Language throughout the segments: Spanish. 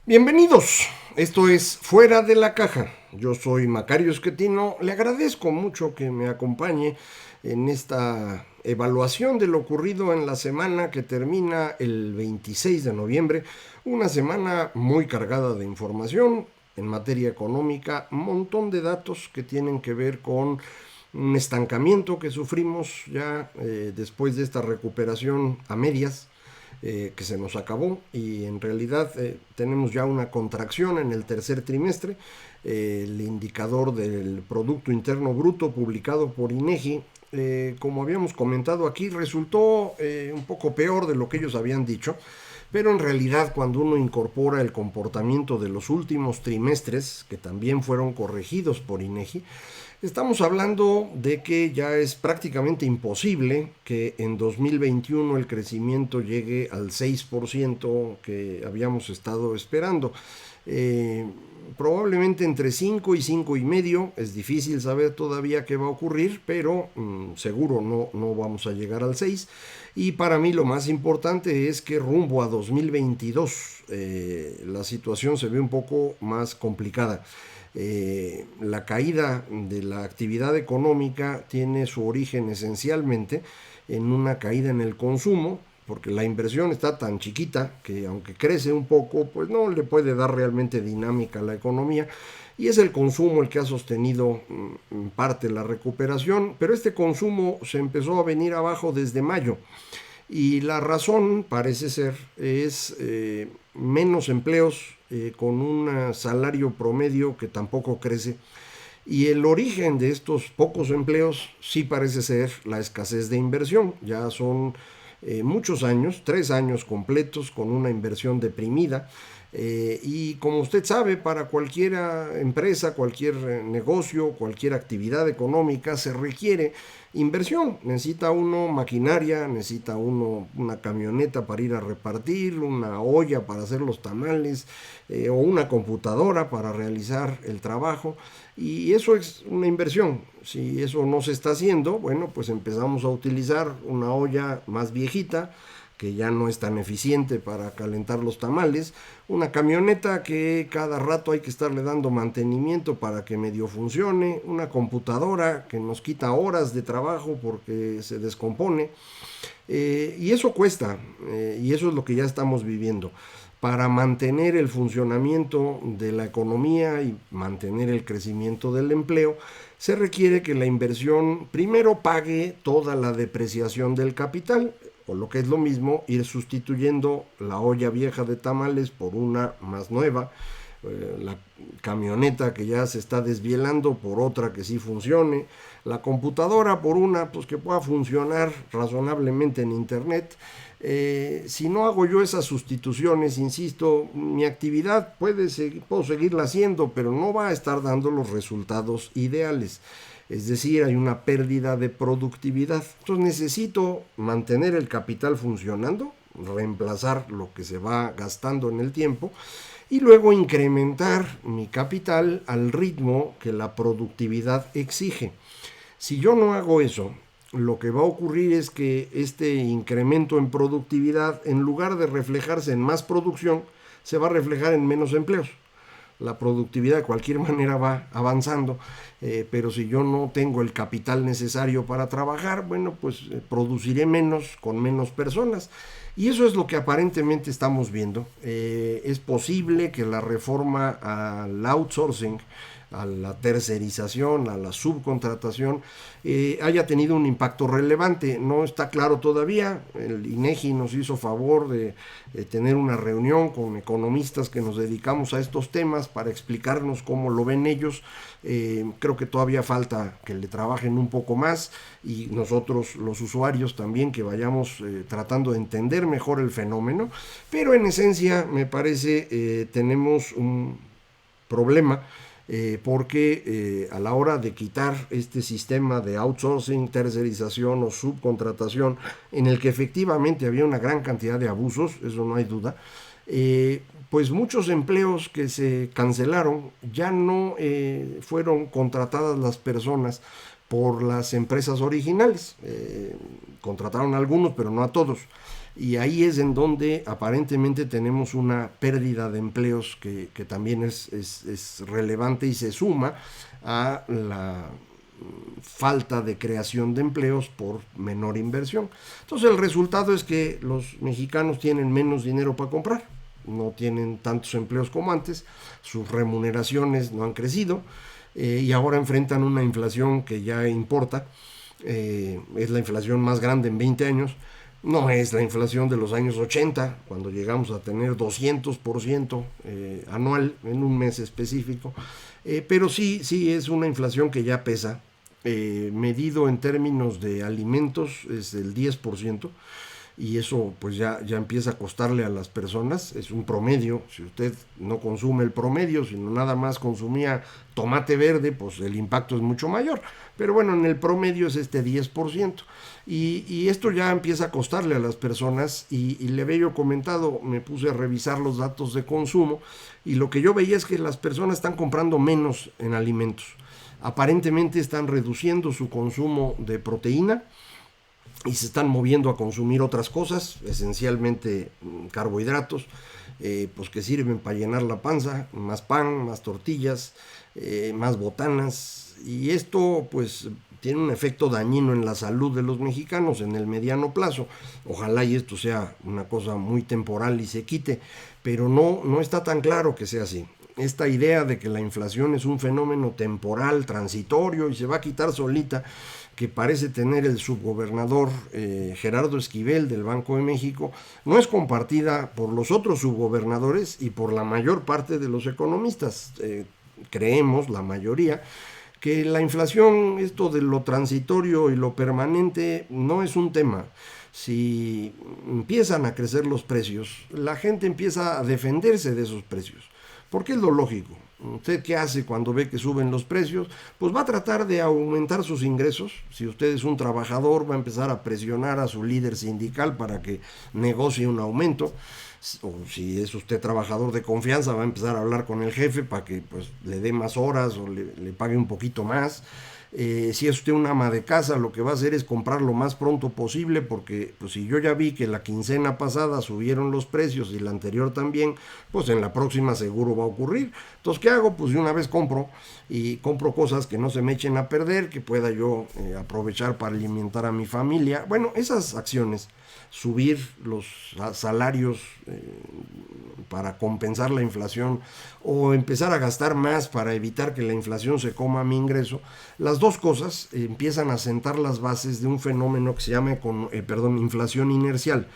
Bienvenidos, esto es Fuera de la Caja. Yo soy Macario Esquetino, le agradezco mucho que me acompañe en esta evaluación de lo ocurrido en la semana que termina el 26 de noviembre, una semana muy cargada de información en materia económica, un montón de datos que tienen que ver con un estancamiento que sufrimos ya después de esta recuperación a medias que se nos acabó y en realidad tenemos ya una contracción en el tercer trimestre. El indicador del Producto Interno Bruto publicado por INEGI, como habíamos comentado aquí, resultó un poco peor de lo que ellos habían dicho. Pero en realidad cuando uno incorpora el comportamiento de los últimos trimestres, que también fueron corregidos por INEGI, estamos hablando de que ya es prácticamente imposible que en 2021 el crecimiento llegue al 6% que habíamos estado esperando. Eh, Probablemente entre 5 y 5,5, es difícil saber todavía qué va a ocurrir, pero seguro no vamos a llegar al 6. Y para mí lo más importante es que rumbo a 2022 la situación se ve un poco más complicada. La caída de la actividad económica tiene su origen esencialmente en una caída en el consumo, porque la inversión está tan chiquita que aunque crece un poco, pues no le puede dar realmente dinámica a la economía. Y es el consumo el que ha sostenido en parte la recuperación, pero este consumo se empezó a venir abajo desde mayo. Y la razón, parece ser, es menos empleos con un salario promedio que tampoco crece. Y el origen de estos pocos empleos sí parece ser la escasez de inversión. Ya son muchos años, 3 años completos con una inversión deprimida. Y como usted sabe, para cualquier empresa, cualquier negocio, cualquier actividad económica se requiere inversión. Necesita uno maquinaria, necesita uno una camioneta para ir a repartir, una olla para hacer los tamales o una computadora para realizar el trabajo. Y eso es una inversión. Si eso no se está haciendo, bueno, pues empezamos a utilizar una olla más viejita que ya no es tan eficiente para calentar los tamales, una camioneta que cada rato hay que estarle dando mantenimiento para que medio funcione, una computadora que nos quita horas de trabajo porque se descompone, y eso cuesta, y eso es lo que ya estamos viviendo. Para mantener el funcionamiento de la economía y mantener el crecimiento del empleo, se requiere que la inversión primero pague toda la depreciación del capital, o lo que es lo mismo, ir sustituyendo la olla vieja de tamales por una más nueva, la camioneta que ya se está desvielando por otra que sí funcione, la computadora por una pues que pueda funcionar razonablemente en internet. Si no hago yo esas sustituciones, insisto, mi actividad puedo seguirla haciendo, pero no va a estar dando los resultados ideales. Es decir, hay una pérdida de productividad. Entonces necesito mantener el capital funcionando, reemplazar lo que se va gastando en el tiempo y luego incrementar mi capital al ritmo que la productividad exige. Si yo no hago eso, lo que va a ocurrir es que este incremento en productividad, en lugar de reflejarse en más producción, se va a reflejar en menos empleos. La productividad de cualquier manera va avanzando, pero si yo no tengo el capital necesario para trabajar, bueno, pues produciré menos con menos personas. Y eso es lo que aparentemente estamos viendo. Es posible que la reforma al outsourcing, a la tercerización, a la subcontratación, haya tenido un impacto relevante. No está claro todavía. El INEGI nos hizo favor de tener una reunión con economistas que nos dedicamos a estos temas para explicarnos cómo lo ven ellos. Creo que todavía falta que le trabajen un poco más y nosotros los usuarios también que vayamos tratando de entender mejor el fenómeno, pero en esencia me parece tenemos un problema porque a la hora de quitar este sistema de outsourcing, tercerización o subcontratación, en el que efectivamente había una gran cantidad de abusos, eso no hay duda, pues muchos empleos que se cancelaron ya no fueron contratadas las personas por las empresas originales. Contrataron a algunos, pero no a todos. y ahí es en donde aparentemente tenemos una pérdida de empleos que también es relevante y se suma a la falta de creación de empleos por menor inversión. Entonces el resultado es que los mexicanos tienen menos dinero para comprar, no tienen tantos empleos como antes, sus remuneraciones no han crecido, y ahora enfrentan una inflación que ya importa, es la inflación más grande en 20 años, no es la inflación de los años 80, cuando llegamos a tener 200% anual en un mes específico, pero sí es una inflación que ya pesa. Medido en términos de alimentos es el 10%, y eso pues ya empieza a costarle a las personas, es un promedio. Si usted no consume el promedio, sino nada más consumía tomate verde, pues el impacto es mucho mayor, pero bueno, en el promedio es este 10%, y esto ya empieza a costarle a las personas, y le había yo comentado, me puse a revisar los datos de consumo, y lo que yo veía es que las personas están comprando menos en alimentos, aparentemente están reduciendo su consumo de proteína, y se están moviendo a consumir otras cosas, esencialmente carbohidratos, pues que sirven para llenar la panza, más pan, más tortillas, más botanas, y esto pues tiene un efecto dañino en la salud de los mexicanos en el mediano plazo. Ojalá y esto sea una cosa muy temporal y se quite, pero no está tan claro que sea así. Esta idea de que la inflación es un fenómeno temporal, transitorio y se va a quitar solita, que parece tener el subgobernador Gerardo Esquivel del Banco de México, no es compartida por los otros subgobernadores y por la mayor parte de los economistas. Creemos, la mayoría, que la inflación, esto de lo transitorio y lo permanente, no es un tema. Si empiezan a crecer los precios, la gente empieza a defenderse de esos precios, porque es lo lógico. ¿Usted qué hace cuando ve que suben los precios? Pues va a tratar de aumentar sus ingresos. Si usted es un trabajador, va a empezar a presionar a su líder sindical para que negocie un aumento. O si es usted trabajador de confianza, va a empezar a hablar con el jefe para que pues le dé más horas o le pague un poquito más. Si es usted una ama de casa, lo que va a hacer es comprar lo más pronto posible, porque pues, si yo ya vi que la quincena pasada subieron los precios y la anterior también, pues en la próxima seguro va a ocurrir. Entonces, ¿qué hago? Pues de una vez compro, y compro cosas que no se me echen a perder, que pueda yo aprovechar para alimentar a mi familia. Bueno, esas acciones, subir los salarios para compensar la inflación, o empezar a gastar más para evitar que la inflación se coma mi ingreso, las dos cosas empiezan a sentar las bases de un fenómeno que se llama inflación inercial.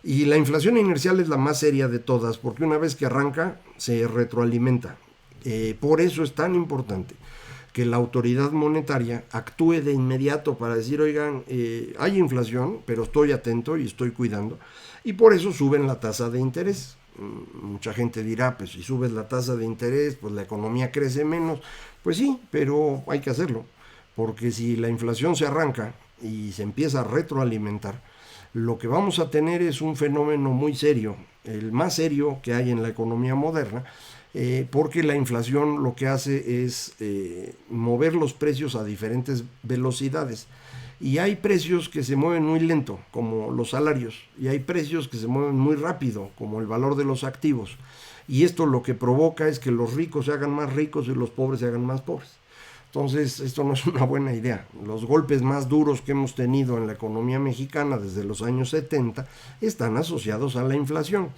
Y la inflación inercial es la más seria de todas, porque una vez que arranca se retroalimenta. Por eso es tan importante que la autoridad monetaria actúe de inmediato para decir, oigan, hay inflación, pero estoy atento y estoy cuidando, y por eso suben la tasa de interés. Mucha gente dirá, pues si subes la tasa de interés, pues la economía crece menos. Pues sí, pero hay que hacerlo, porque si la inflación se arranca y se empieza a retroalimentar, lo que vamos a tener es un fenómeno muy serio, el más serio que hay en la economía moderna, porque la inflación lo que hace es mover los precios a diferentes velocidades. Y hay precios que se mueven muy lento, como los salarios, y hay precios que se mueven muy rápido, como el valor de los activos. Y esto lo que provoca es que los ricos se hagan más ricos y los pobres se hagan más pobres. Entonces, esto no es una buena idea. Los golpes más duros que hemos tenido en la economía mexicana desde los años 70 están asociados a la inflación.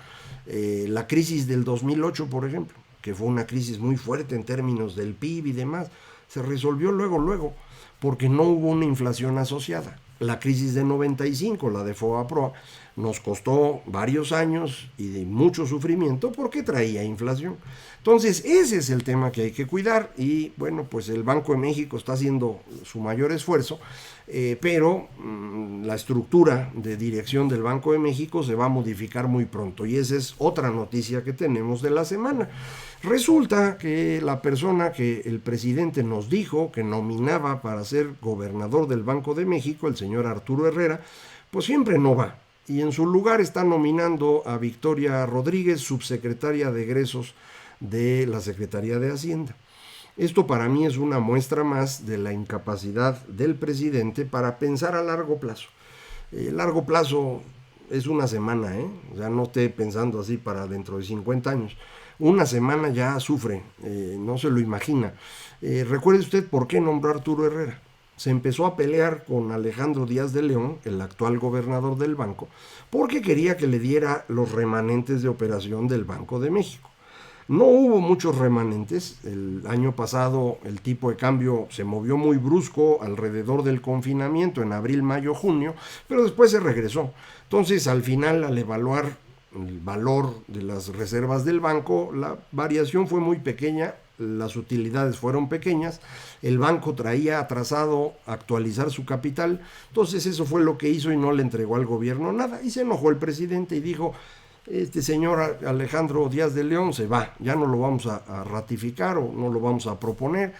La crisis del 2008, por ejemplo, que fue una crisis muy fuerte en términos del PIB y demás, se resolvió luego, porque no hubo una inflación asociada. La crisis de 95, la de FOBAPROA, nos costó varios años y de mucho sufrimiento porque traía inflación. Entonces, ese es el tema que hay que cuidar, y bueno, pues el Banco de México está haciendo su mayor esfuerzo, pero la estructura de dirección del Banco de México se va a modificar muy pronto, y esa es otra noticia que tenemos de la semana. Resulta que la persona que el presidente nos dijo que nominaba para ser gobernador del Banco de México, el señor Arturo Herrera, pues siempre no va, y en su lugar está nominando a Victoria Rodríguez, subsecretaria de Egresos de la Secretaría de Hacienda. Esto para mí es una muestra más de la incapacidad del presidente para pensar a largo plazo. Largo plazo es una semana, ¿eh? O sea, no esté pensando así para dentro de 50 años. Una semana ya sufre, no se lo imagina. Recuerde usted por qué nombró a Arturo Herrera. Se empezó a pelear con Alejandro Díaz de León, el actual gobernador del banco, porque quería que le diera los remanentes de operación del Banco de México. No hubo muchos remanentes. El año pasado el tipo de cambio se movió muy brusco alrededor del confinamiento en abril, mayo, junio, pero después se regresó. Entonces, al final, al evaluar el valor de las reservas del banco, la variación fue muy pequeña, las utilidades fueron pequeñas, el banco traía atrasado actualizar su capital, entonces eso fue lo que hizo y no le entregó al gobierno nada. Y se enojó el presidente y dijo, este señor Alejandro Díaz de León se va, ya no lo vamos a ratificar o no lo vamos a proponer.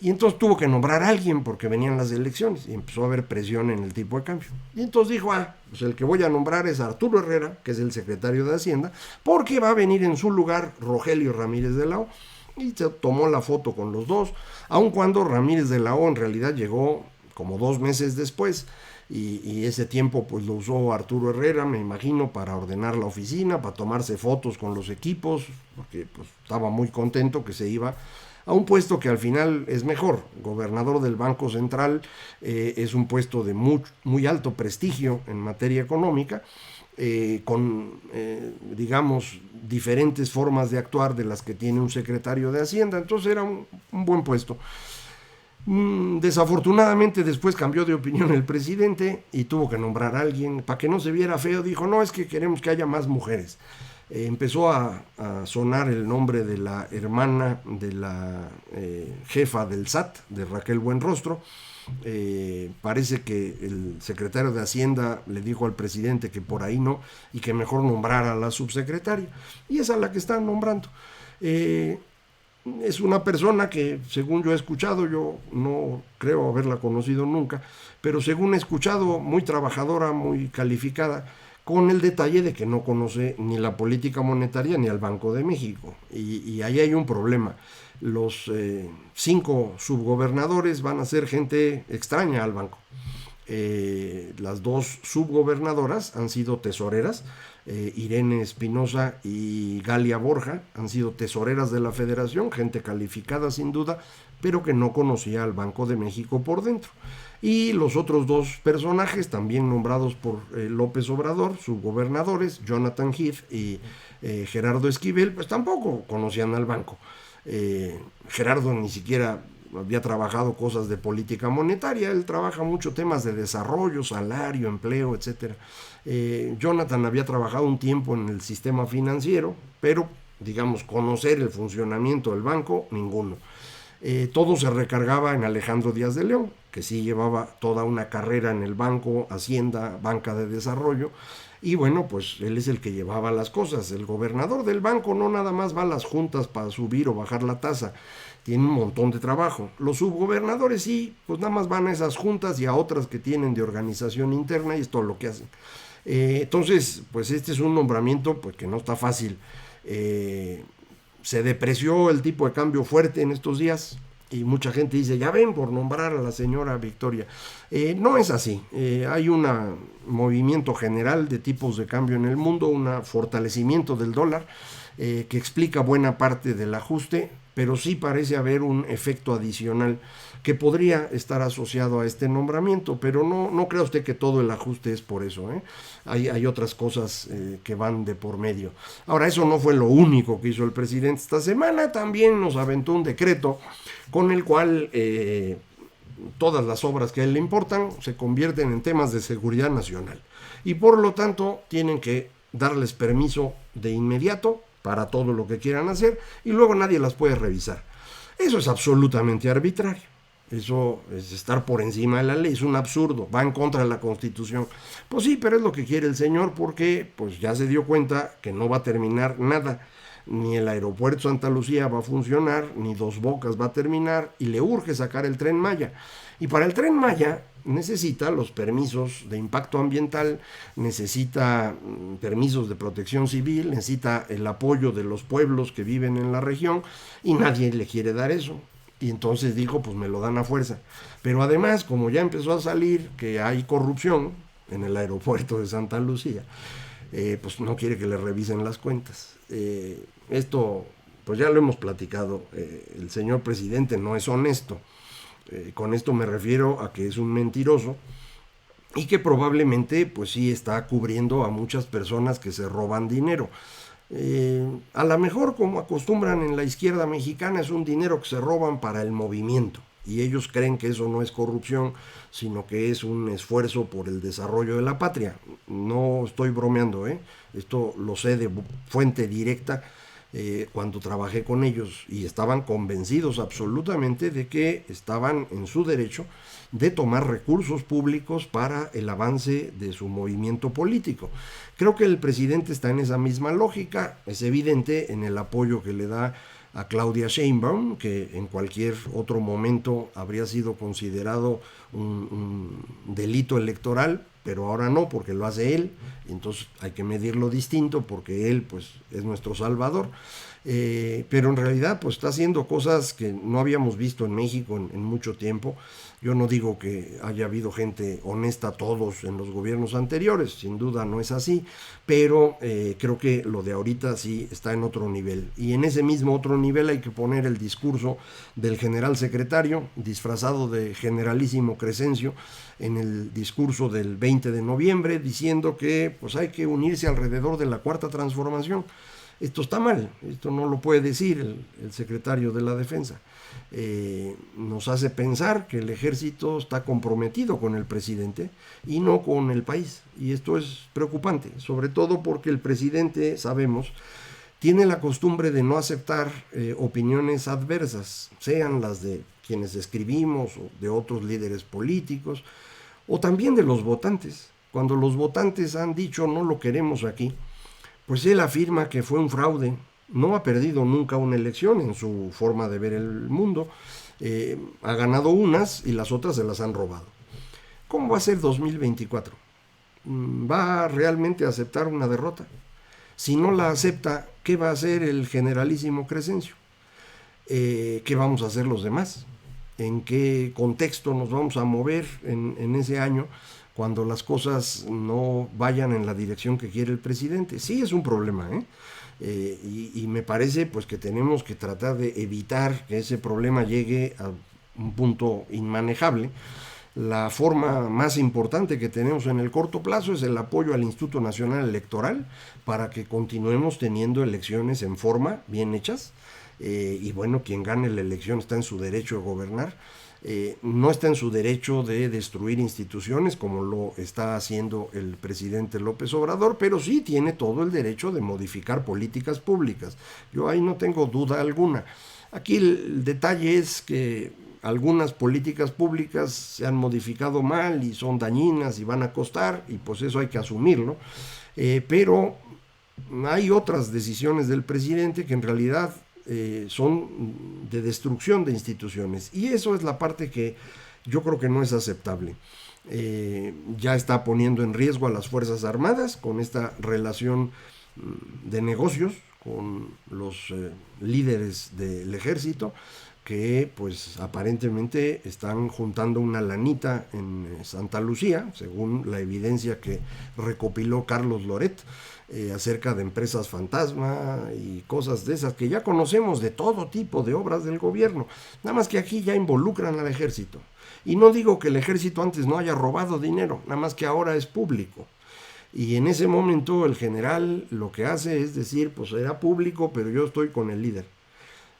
Y entonces tuvo que nombrar a alguien porque venían las elecciones y empezó a haber presión en el tipo de cambio. Y entonces dijo, pues el que voy a nombrar es Arturo Herrera, que es el secretario de Hacienda, porque va a venir en su lugar Rogelio Ramírez de la O. Y se tomó la foto con los dos, aun cuando Ramírez de la O en realidad llegó como 2 meses después. Y ese tiempo pues lo usó Arturo Herrera, me imagino, para ordenar la oficina, para tomarse fotos con los equipos, porque pues, estaba muy contento que se iba a un puesto que al final es mejor. Gobernador del Banco Central es un puesto de muy alto prestigio en materia económica, con, digamos, diferentes formas de actuar de las que tiene un secretario de Hacienda. Entonces era un buen puesto. Desafortunadamente después cambió de opinión el presidente y tuvo que nombrar a alguien para que no se viera feo. Dijo, no, es que queremos que haya más mujeres. Empezó a sonar el nombre de la hermana de la jefa del SAT, de Raquel Buenrostro. Parece que el secretario de Hacienda le dijo al presidente que por ahí no, y que mejor nombrara a la subsecretaria. Y esa es la que están nombrando. Es una persona que, según yo he escuchado, yo no creo haberla conocido nunca, pero según he escuchado, muy trabajadora, muy calificada, con el detalle de que no conoce ni la política monetaria ni al Banco de México. Y ahí hay un problema. Los 5 subgobernadores van a ser gente extraña al banco. Las 2 subgobernadoras han sido tesoreras. Irene Espinosa y Galia Borja han sido tesoreras de la federación, gente calificada sin duda, pero que no conocía al Banco de México por dentro. Y los otros 2 personajes, también nombrados por López Obrador, subgobernadores, Jonathan Heath y Gerardo Esquivel, pues tampoco conocían al banco. Gerardo ni siquiera había trabajado cosas de política monetaria, él trabaja mucho temas de desarrollo, salario, empleo, etc. Jonathan había trabajado un tiempo en el sistema financiero, pero, digamos, conocer el funcionamiento del banco, ninguno. Todo se recargaba en Alejandro Díaz de León, que sí llevaba toda una carrera en el banco, Hacienda, banca de desarrollo, y bueno, pues él es el que llevaba las cosas. El gobernador del banco no nada más va a las juntas para subir o bajar la tasa, tiene un montón de trabajo. Los subgobernadores sí, pues nada más van a esas juntas y a otras que tienen de organización interna y es todo lo que hacen. Entonces, pues este es un nombramiento pues que no está fácil. Se depreció el tipo de cambio fuerte en estos días y mucha gente dice, ya ven, por nombrar a la señora Victoria. No es así. Hay un movimiento general de tipos de cambio en el mundo, un fortalecimiento del dólar que explica buena parte del ajuste, pero sí parece haber un efecto adicional que podría estar asociado a este nombramiento, pero no crea usted que todo el ajuste es por eso. Hay otras cosas que van de por medio. Ahora, eso no fue lo único que hizo el presidente esta semana, también nos aventó un decreto con el cual todas las obras que a él le importan se convierten en temas de seguridad nacional y por lo tanto tienen que darles permiso de inmediato para todo lo que quieran hacer y luego nadie las puede revisar. Eso es absolutamente arbitrario. Eso es estar por encima de la ley, es un absurdo, va en contra de la Constitución. Pues sí, pero es lo que quiere el señor porque pues ya se dio cuenta que no va a terminar nada. Ni el aeropuerto Santa Lucía va a funcionar, ni Dos Bocas va a terminar y le urge sacar el Tren Maya. Y para el Tren Maya necesita los permisos de impacto ambiental, necesita permisos de protección civil, necesita el apoyo de los pueblos que viven en la región y nadie le quiere dar eso. Y entonces dijo, pues me lo dan a fuerza. Pero además, como ya empezó a salir que hay corrupción en el aeropuerto de Santa Lucía, pues no quiere que le revisen las cuentas. Esto, pues ya lo hemos platicado, el señor presidente no es honesto. Con esto me refiero a que es un mentiroso y que probablemente pues sí está cubriendo a muchas personas que se roban dinero. A lo mejor, como acostumbran en la izquierda mexicana, es un dinero que se roban para el movimiento y ellos creen que eso no es corrupción, sino que es un esfuerzo por el desarrollo de la patria. No estoy bromeando, esto lo sé de fuente directa. Cuando trabajé con ellos, y estaban convencidos absolutamente de que estaban en su derecho de tomar recursos públicos para el avance de su movimiento político. Creo que el presidente está en esa misma lógica, es evidente en el apoyo que le da a Claudia Sheinbaum, que en cualquier otro momento habría sido considerado un delito electoral, pero ahora no, porque lo hace él, entonces hay que medirlo distinto, porque él pues es nuestro salvador. Pero en realidad pues está haciendo cosas que no habíamos visto en México en mucho tiempo. Yo no digo que haya habido gente honesta todos en los gobiernos anteriores, sin duda no es así, pero creo que lo de ahorita sí está en otro nivel. Y en ese mismo otro nivel hay que poner el discurso del general secretario, disfrazado de generalísimo Crescencio, en el discurso del 20 de noviembre, diciendo que pues hay que unirse alrededor de la cuarta transformación. Esto está mal, esto no lo puede decir el secretario de la Defensa. Nos hace pensar que el ejército está comprometido con el presidente y no con el país. Y esto es preocupante, sobre todo porque el presidente, sabemos, tiene la costumbre de no aceptar opiniones adversas, sean las de quienes escribimos o de otros líderes políticos, o también de los votantes. Cuando los votantes han dicho no lo queremos aquí, pues él afirma que fue un fraude. No ha perdido nunca una elección en su forma de ver el mundo. Ha ganado unas y las otras se las han robado. ¿Cómo va a ser 2024? ¿Va realmente a aceptar una derrota? Si no la acepta, ¿qué va a hacer el generalísimo Crescencio? ¿Qué vamos a hacer los demás? ¿En qué contexto nos vamos a mover en ese año cuando las cosas no vayan en la dirección que quiere el presidente? Sí es un problema, y me parece pues que tenemos que tratar de evitar que ese problema llegue a un punto inmanejable. La forma más importante que tenemos en el corto plazo es el apoyo al Instituto Nacional Electoral para que continuemos teniendo elecciones en forma, bien hechas, y bueno, quien gane la elección está en su derecho de gobernar. No está en su derecho de destruir instituciones como lo está haciendo el presidente López Obrador, pero sí tiene todo el derecho de modificar políticas públicas. Yo ahí no tengo duda alguna. Aquí el detalle es que algunas políticas públicas se han modificado mal y son dañinas y van a costar, y pues eso hay que asumirlo. Pero hay otras decisiones del presidente que en realidad son de destrucción de instituciones, y eso es la parte que yo creo que no es aceptable. Ya está poniendo en riesgo a las Fuerzas Armadas con esta relación de negocios con los líderes del ejército, que pues aparentemente están juntando una lanita en Santa Lucía, según la evidencia que recopiló Carlos Loret, acerca de empresas fantasma y cosas de esas que ya conocemos de todo tipo de obras del gobierno, nada más que aquí ya involucran al ejército. Y no digo que el ejército antes no haya robado dinero, nada más que ahora es público. Y en ese momento el general lo que hace es decir, pues era público, pero yo estoy con el líder.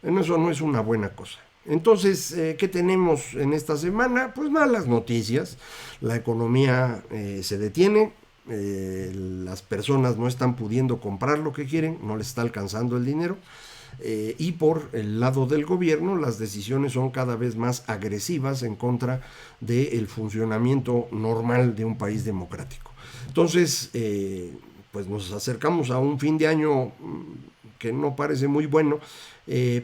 Eso no es una buena cosa. Entonces, ¿qué tenemos en esta semana? Pues malas noticias. La economía se detiene, las personas no están pudiendo comprar lo que quieren, no les está alcanzando el dinero. Y por el lado del gobierno, las decisiones son cada vez más agresivas en contra del funcionamiento normal de un país democrático. Entonces, pues nos acercamos a un fin de año que no parece muy bueno,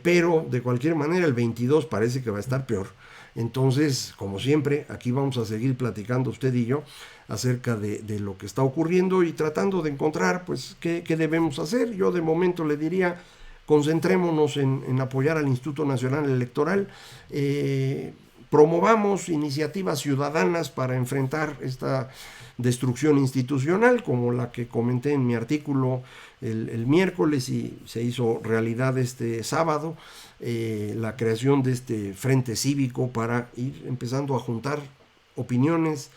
pero de cualquier manera el 22 parece que va a estar peor. Entonces, como siempre, aquí vamos a seguir platicando usted y yo acerca de lo que está ocurriendo y tratando de encontrar pues qué debemos hacer. Yo de momento le diría, concentrémonos en apoyar al Instituto Nacional Electoral, promovamos iniciativas ciudadanas para enfrentar esta destrucción institucional, como la que comenté en mi artículo el miércoles y se hizo realidad este sábado, la creación de este frente cívico para ir empezando a juntar opiniones,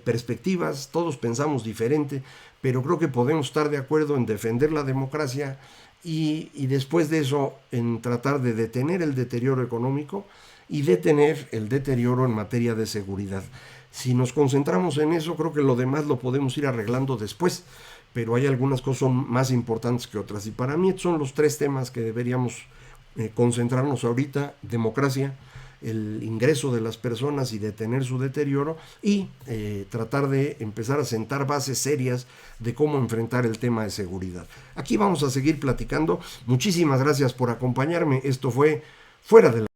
perspectivas. Todos pensamos diferente, pero creo que podemos estar de acuerdo en defender la democracia y después de eso en tratar de detener el deterioro económico y detener el deterioro en materia de seguridad. Si nos concentramos en eso, creo que lo demás lo podemos ir arreglando después, pero hay algunas cosas son más importantes que otras, y para mí son los tres temas que deberíamos concentrarnos ahorita: democracia, el ingreso de las personas y detener su deterioro, y tratar de empezar a sentar bases serias de cómo enfrentar el tema de seguridad. Aquí vamos a seguir platicando. Muchísimas gracias por acompañarme. Esto fue Fuera de la